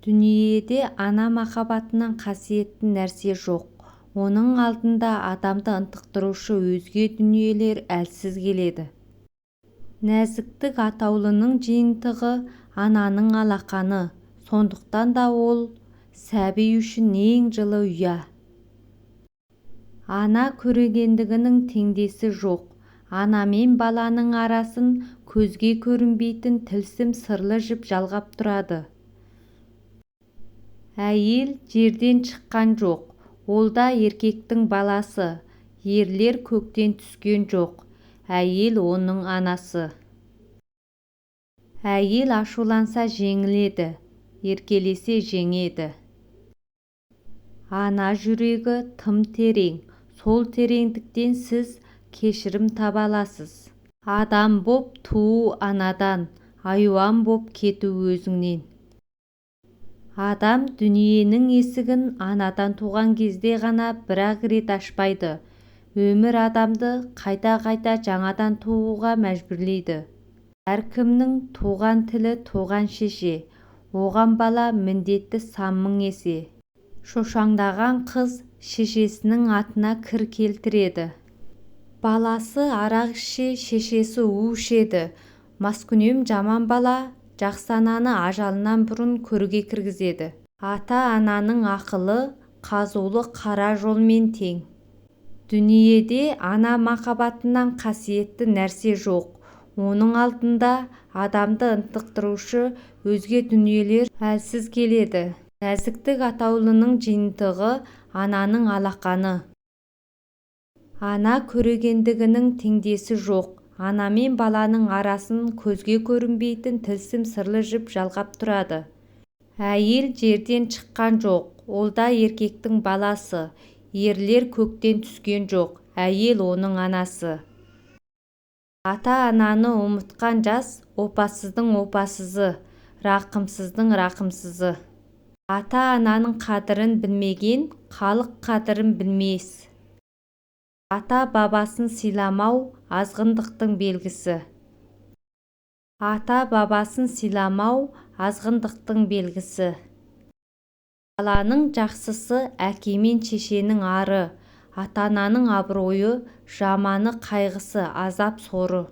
Дүниеде ана махаббатынан қасиетті нәрсе жоқ. Оның алдында адамды ынтықтырушы өзге дүниелер әлсіз келеді. Нәзіктік атаулының жиынтығы ананың алақаны, сондықтан да ол сәби үшін ең жылы ұя. Ана көрегендігінің теңдесі жоқ. Ана мен баланың арасын көзге көрінбейтін тылсым сырлы жіп жалғап тұрады. Әйел жерден шыққан жоқ, ол да еркектің баласы. Ерлер көктен түскен жоқ, әйел оның анасы. Әйел ашуланса жеңіледі, еркелесе жеңеді. Ана жүрегі тым терең, сол тереңдіктен сіз кешірім таба аласыз. Адам боп туу анадан, айуан боп кету өзіңнен. Адам дүниенің есігін анадан туған кезде ғана бір-ақ рет ашпайды. Өмір адамды қайта-қайта жаңадан тууға мәжбүрлейді. Әркімнің туған тілі туған шеше, оған бала міндетті сан мың есе. Шошаңдаған қыз шешесінің атына кір келтіреді. Баласы арақ ішсе, шешесі у ішеді. Маскүнем жаман бала жақсы ананы ажалынан бұрын көрге кіргізеді. Ата-ананың ақылы қазулы қара жолмен тең. Дүниеде ана махаббатынан қасиетті нәрсе жоқ. Оның алдында адамды ынтықтырушы өзге дүниелер әлсіз келеді. Нәзіктік атаулының жиынтығы ананың алақаны. Ана көрегендігінің теңдесі жоқ. Ана мен баланың арасын көзге көрінбейтін тылсым сырлы жіп жалғап тұрады. Әйел жерден шыққан жоқ, ол да еркектің баласы. Ерлер көктен түскен жоқ, әйел оның анасы. Ата-ананы ұмытқан жас опасыздың опасызы, рақымсыздың рақымсызы. Ата-ананың қадірін білмеген халық қадірін білмес. Ата-бабасын сыйламау азғындықтың белгісі. Ата-бабасын сыйламау азғындықтың белгісі. Баланың жақсысы әке мен шешенің ары, ата-ананың абыройы, жаманы қайғысы, азап соры.